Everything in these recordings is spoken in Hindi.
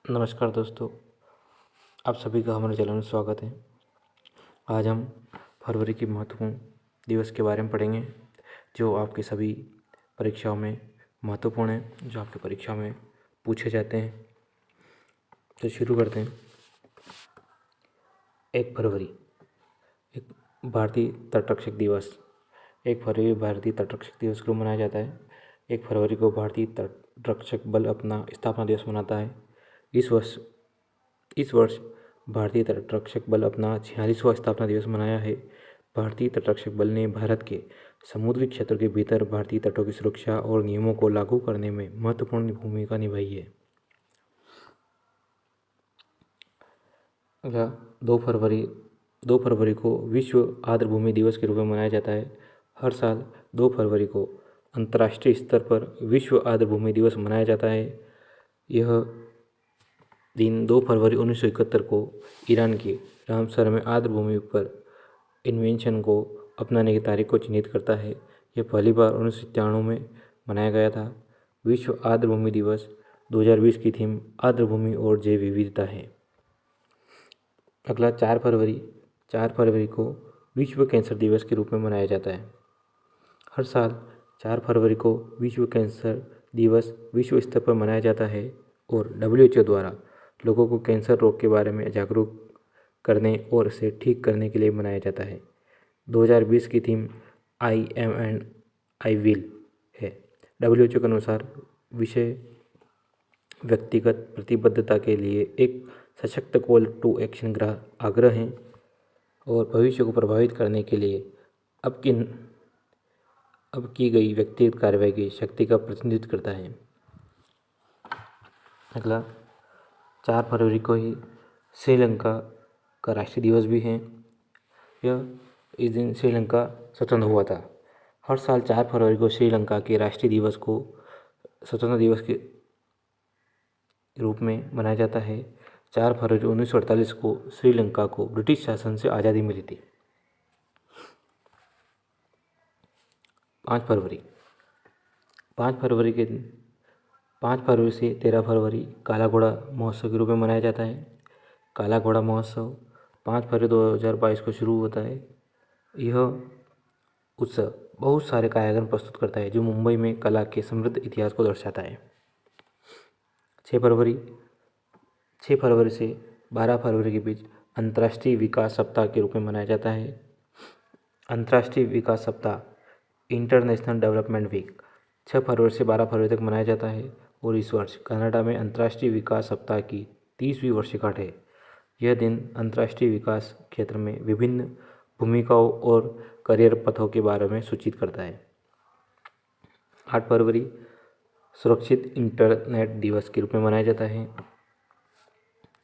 नमस्कार दोस्तों, आप सभी का हमारे चैनल में स्वागत है। आज हम फरवरी की महत्वपूर्ण दिवस के बारे में पढ़ेंगे जो आपकी सभी परीक्षाओं में महत्वपूर्ण है, जो आपकी परीक्षा में पूछे जाते हैं। तो शुरू करते हैं। 1 फरवरी एक भारतीय तटरक्षक दिवस। 1 फरवरी भारतीय तटरक्षक दिवस को मनाया जाता है। 1 फरवरी को भारतीय तटरक्षक बल अपना स्थापना दिवस मनाता है। इस वर्ष भारतीय तटरक्षक बल अपना 46वां स्थापना दिवस मनाया है। भारतीय तटरक्षक बल ने भारत के समुद्री क्षेत्र के भीतर भारतीय तटों की सुरक्षा और नियमों को लागू करने में महत्वपूर्ण भूमिका निभाई है। 2 फरवरी को विश्व आर्द्रभूमि दिवस के रूप में मनाया जाता है। हर साल 2 फरवरी को अंतर्राष्ट्रीय स्तर पर विश्व आर्द्रभूमि दिवस मनाया जाता है। यह दिन 2 फरवरी 1971 को ईरान के रामसर में आर्द्रभूमि पर इन्वेंशन को अपनाने की तारीख को चिन्हित करता है। यह पहली बार 1997 में मनाया गया था। विश्व आर्द्रभूमि दिवस 2020 की थीम आर्द्रभूमि और जैव विविधता है। अगला 4 फरवरी को विश्व कैंसर दिवस के रूप में मनाया जाता है। हर साल 4 फरवरी को विश्व कैंसर दिवस विश्व स्तर पर मनाया जाता है और WHO द्वारा लोगों को कैंसर रोग के बारे में जागरूक करने और इसे ठीक करने के लिए मनाया जाता है। 2020 की theme I am and I will है। WHO के अनुसार विषय व्यक्तिगत प्रतिबद्धता के लिए एक सशक्त कॉल टू एक्शन आग्रह है और भविष्य को प्रभावित करने के लिए अब की गई व्यक्तिगत कार्रवाई की शक्ति का प्रतिनिधित्व करता है। अगला 4 फरवरी को ही श्रीलंका का राष्ट्रीय दिवस भी है। इस दिन श्रीलंका स्वतंत्र हुआ था। हर साल 4 फरवरी को श्रीलंका के राष्ट्रीय दिवस को स्वतंत्रता दिवस के रूप में मनाया जाता है। 4 फरवरी 1948 को श्रीलंका को ब्रिटिश शासन से आज़ादी मिली थी। 5 फरवरी से 13 फरवरी काला घोड़ा महोत्सव के रूप में मनाया जाता है। काला घोड़ा महोत्सव 5 फरवरी 2022 को शुरू होता है। यह उत्सव बहुत सारे कार्यक्रम प्रस्तुत करता है जो मुंबई में कला के समृद्ध इतिहास को दर्शाता है। 6 फरवरी से 12 फरवरी के बीच अंतर्राष्ट्रीय विकास सप्ताह के रूप में मनाया जाता है। अंतर्राष्ट्रीय विकास सप्ताह इंटरनेशनल डेवलपमेंट वीक 6 फरवरी से 12 फरवरी तक मनाया जाता है और इस वर्ष कनाडा में अंतर्राष्ट्रीय विकास सप्ताह की 30वीं वर्षगांठ है। यह दिन अंतर्राष्ट्रीय विकास क्षेत्र में विभिन्न भूमिकाओं और करियर पथों के बारे में सूचित करता है। 8 फरवरी सुरक्षित इंटरनेट दिवस के रूप में मनाया जाता है।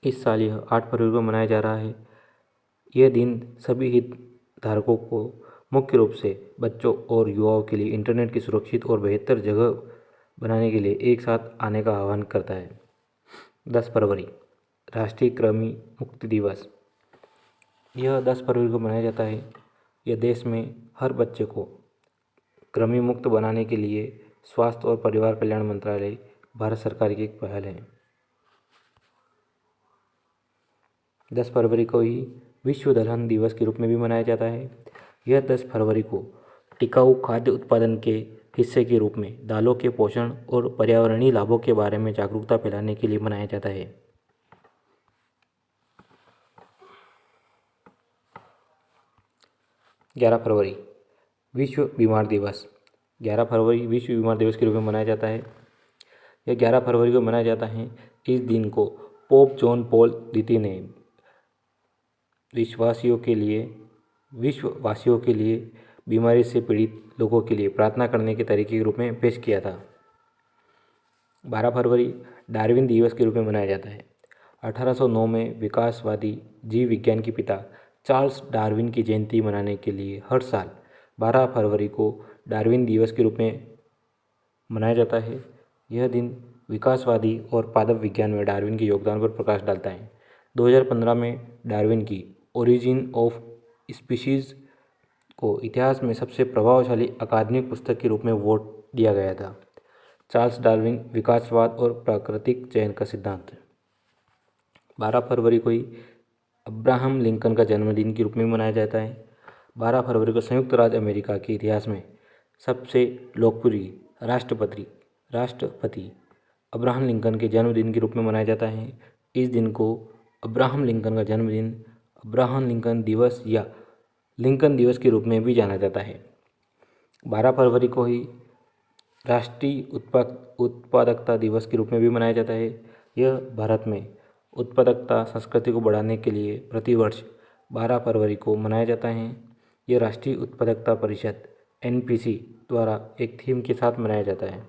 इस साल यह 8 फरवरी को मनाया जा रहा है। यह दिन सभी हितधारकों को मुख्य रूप से बच्चों और युवाओं के लिए इंटरनेट की सुरक्षित और बेहतर जगह बनाने के लिए एक साथ आने का आह्वान करता है। 10 फरवरी राष्ट्रीय कृमि मुक्ति दिवस। यह 10 फरवरी को मनाया जाता है। यह देश में हर बच्चे को कृमि मुक्त बनाने के लिए स्वास्थ्य और परिवार कल्याण मंत्रालय भारत सरकार की एक पहल है। 10 फरवरी को ही विश्व दलहन दिवस के रूप में भी मनाया जाता है। यह 10 फरवरी को टिकाऊ खाद्य उत्पादन के हिस्से के रूप में दालों के पोषण और पर्यावरणीय लाभों के बारे में जागरूकता फैलाने के लिए मनाया जाता है। 11 फरवरी विश्व बीमार दिवस। 11 फरवरी विश्व बीमार दिवस के रूप में मनाया जाता है। यह 11 फरवरी को मनाया जाता है। इस दिन को पोप जॉन पॉल द्वितीय ने विश्ववासियों के लिए बीमारी से पीड़ित लोगों के लिए प्रार्थना करने के तरीके के रूप में पेश किया था। 12 फरवरी डार्विन दिवस के रूप में मनाया जाता है। 1809 में विकासवादी जीव विज्ञान के पिता चार्ल्स डार्विन की जयंती मनाने के लिए हर साल 12 फरवरी को डार्विन दिवस के रूप में मनाया जाता है। यह दिन विकासवादी और पादप विज्ञान में डार्विन के योगदान पर प्रकाश डालता है। 2015 में डार्विन की ओरिजिन ऑफ स्पीशीज़ को इतिहास में सबसे प्रभावशाली अकादमिक पुस्तक के रूप में वोट दिया गया था। चार्ल्स डार्विन विकासवाद और प्राकृतिक चयन का सिद्धांत। 12 फरवरी को ही अब्राहम लिंकन का जन्मदिन के रूप में मनाया जाता है। 12 फरवरी को संयुक्त राज्य अमेरिका के इतिहास में सबसे लोकप्रिय राष्ट्रपति अब्राहम लिंकन के जन्मदिन के रूप में मनाया जाता है। इस दिन को अब्राहम लिंकन का जन्मदिन, अब्राहम लिंकन दिवस या लिंकन दिवस के रूप में भी जाना जाता है। 12 फरवरी को ही राष्ट्रीय उत्पादकता दिवस के रूप में भी मनाया जाता है। यह भारत में उत्पादकता संस्कृति को बढ़ाने के लिए प्रतिवर्ष 12 फरवरी को मनाया जाता है। यह राष्ट्रीय उत्पादकता परिषद NPC द्वारा एक थीम के साथ मनाया जाता है।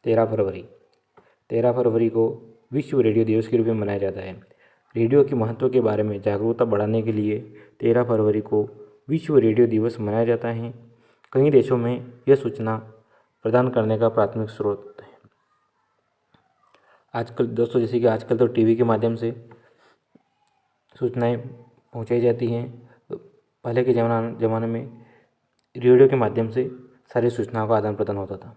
13 फरवरी को विश्व रेडियो दिवस के रूप में मनाया जाता है। रेडियो के महत्व के बारे में जागरूकता बढ़ाने के लिए 13 फरवरी को विश्व रेडियो दिवस मनाया जाता है। कई देशों में यह सूचना प्रदान करने का प्राथमिक स्रोत है। आजकल दोस्तों, जैसे कि आजकल तो टीवी के माध्यम से सूचनाएं पहुंचाई जाती हैं, तो पहले के ज़माने में रेडियो के माध्यम से सारी सूचनाओं का आदान प्रदान होता था।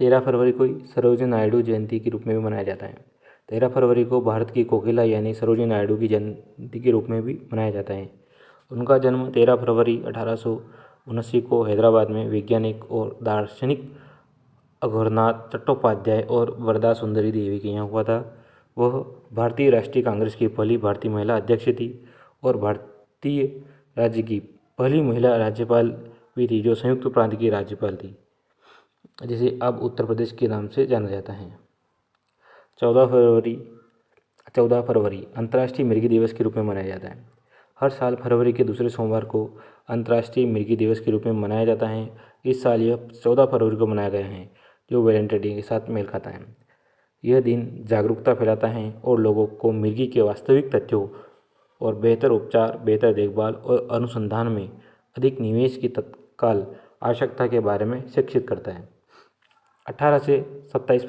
13 फरवरी को ही सरोजिनी नायडू जयंती के रूप में भी मनाया जाता है। 13 फरवरी को भारत की कोकिला यानी सरोजिनी नायडू की जयंती के रूप में भी मनाया जाता है। उनका जन्म 13 फरवरी 1879 को हैदराबाद में वैज्ञानिक और दार्शनिक अघोरनाथ चट्टोपाध्याय और वरदा सुंदरी देवी के यहाँ हुआ था। वह भारतीय राष्ट्रीय कांग्रेस की पहली भारतीय महिला अध्यक्ष थी और भारतीय राज्य की पहली महिला राज्यपाल भी थी, जो संयुक्त प्रांत की राज्यपाल थी, जिसे अब उत्तर प्रदेश के नाम से जाना जाता है। 14 फरवरी अंतर्राष्ट्रीय मिर्गी दिवस के रूप में मनाया जाता है। हर साल फरवरी के दूसरे सोमवार को अंतर्राष्ट्रीय मिर्गी दिवस के रूप में मनाया जाता है। इस साल यह 14 फरवरी को मनाया गया है, जो वैलेंटाइन डे के साथ मेल खाता है। यह दिन जागरूकता फैलाता है और लोगों को मिर्गी के वास्तविक तथ्यों और बेहतर उपचार, बेहतर देखभाल और अनुसंधान में अधिक निवेश की तत्काल आवश्यकता के बारे में शिक्षित करता है। 18 से 27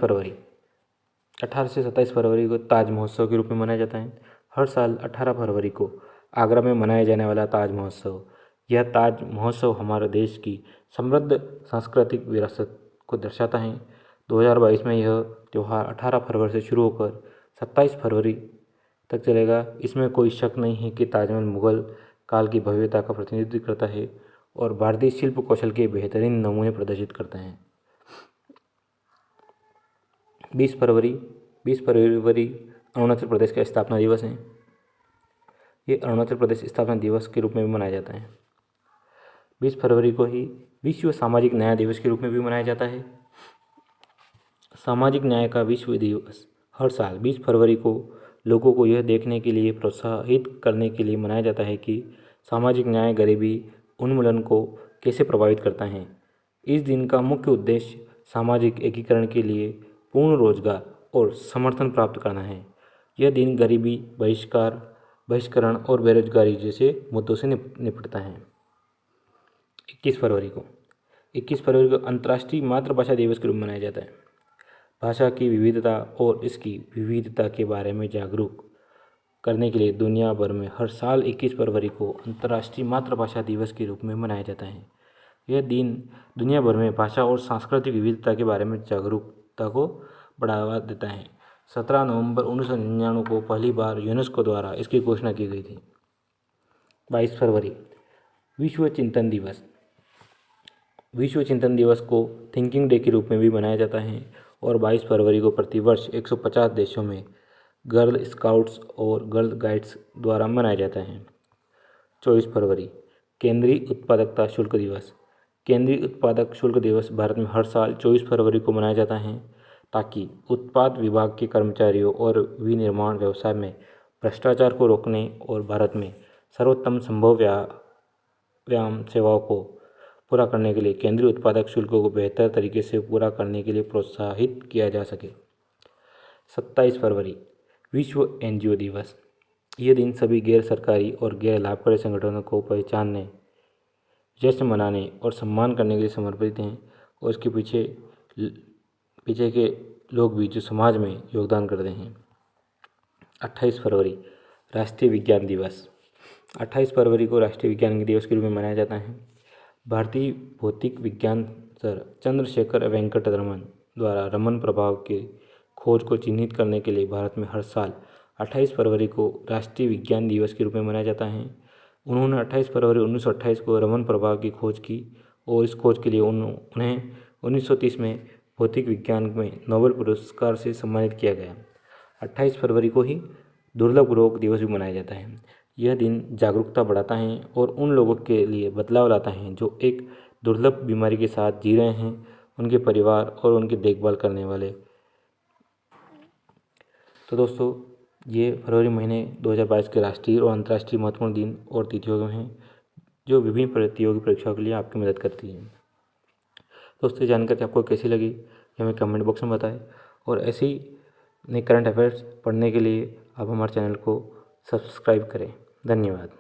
फरवरी को ताज महोत्सव के रूप में मनाया जाता है। हर साल 18 फरवरी को आगरा में मनाया जाने वाला ताज महोत्सव, यह ताज महोत्सव हमारे देश की समृद्ध सांस्कृतिक विरासत को दर्शाता है। 2022 में यह त्यौहार 18 फरवरी से शुरू होकर 27 फरवरी तक चलेगा। इसमें कोई शक नहीं है कि ताजमहल मुगल काल की भव्यता का प्रतिनिधित्व करता है और भारतीय शिल्प कौशल के बेहतरीन नमूने प्रदर्शित करता है। 20 फरवरी अरुणाचल प्रदेश का स्थापना दिवस है। ये अरुणाचल प्रदेश स्थापना दिवस के रूप में भी मनाया जाता है। 20 फरवरी को ही विश्व सामाजिक न्याय दिवस के रूप में भी मनाया जाता है। सामाजिक न्याय का विश्व दिवस हर साल 20 फरवरी को लोगों को यह देखने के लिए प्रोत्साहित करने के लिए मनाया जाता है कि सामाजिक न्याय गरीबी उन्मूलन को कैसे प्रभावित करता है। इस दिन का मुख्य उद्देश्य सामाजिक एकीकरण के लिए पूर्ण रोजगार और समर्थन प्राप्त करना है। यह दिन गरीबी, बहिष्करण और बेरोजगारी जैसे मुद्दों से निपटता है। 21 फरवरी को अंतर्राष्ट्रीय मातृभाषा दिवस के रूप में मनाया जाता है। भाषा की विविधता और इसकी विविधता के बारे में जागरूक करने के लिए दुनिया भर में हर साल 21 फरवरी को अंतर्राष्ट्रीय मातृभाषा दिवस के रूप में मनाया जाता है। यह दिन दुनिया भर में भाषा और सांस्कृतिक विविधता के बारे में जागरूकता को बढ़ावा देता है। 17 नवंबर 1999 को पहली बार यूनेस्को द्वारा इसकी घोषणा की गई थी। 22 फरवरी विश्व चिंतन दिवस को थिंकिंग डे के रूप में भी मनाया जाता है और 22 फरवरी को प्रतिवर्ष 150 देशों में गर्ल स्काउट्स और गर्ल गाइड्स द्वारा मनाया जाता है। 24 फरवरी केंद्रीय उत्पादकता शुल्क दिवस। केंद्रीय उत्पादक शुल्क दिवस भारत में हर साल 24 फरवरी को मनाया जाता है ताकि उत्पाद विभाग के कर्मचारियों और विनिर्माण व्यवसाय में भ्रष्टाचार को रोकने और भारत में सर्वोत्तम संभव व्यायाम सेवाओं को पूरा करने के लिए केंद्रीय उत्पादक शुल्कों को बेहतर तरीके से पूरा करने के लिए प्रोत्साहित किया जा सके। 27 फरवरी विश्व NGO दिवस। यह दिन सभी गैर सरकारी और गैर लाभकारी संगठनों को पहचानने, जश्न मनाने और सम्मान करने के लिए समर्पित हैं और इसके पीछे के लोग भी जो समाज में योगदान करते हैं। 28 फरवरी राष्ट्रीय विज्ञान दिवस। 28 फरवरी को राष्ट्रीय विज्ञान दिवस के रूप में मनाया जाता है। भारतीय भौतिक विज्ञान सर चंद्रशेखर वेंकट रमन द्वारा रमन प्रभाव के खोज को चिन्हित करने के लिए भारत में हर साल 28 फरवरी को राष्ट्रीय विज्ञान दिवस के रूप में मनाया जाता है। उन्होंने 28 फरवरी 1928 को रमन प्रभाव की खोज की और इस खोज के लिए उन्हें 1930 में भौतिक विज्ञान में नोबेल पुरस्कार से सम्मानित किया गया। 28 फरवरी को ही दुर्लभ रोग दिवस भी मनाया जाता है। यह दिन जागरूकता बढ़ाता है और उन लोगों के लिए बदलाव लाता है जो एक दुर्लभ बीमारी के साथ जी रहे हैं, उनके परिवार और उनकी देखभाल करने वाले। तो दोस्तों, ये फरवरी महीने 2022 के राष्ट्रीय और अंतर्राष्ट्रीय महत्वपूर्ण दिन और तिथियों में हैं जो विभिन्न प्रतियोगी परीक्षाओं के लिए आपकी मदद करती हैं। दोस्तों, जानकारी आपको कैसी लगी हमें कमेंट बॉक्स में बताएं और ऐसे ही नए करंट अफेयर्स पढ़ने के लिए आप हमारे चैनल को सब्सक्राइब करें। धन्यवाद।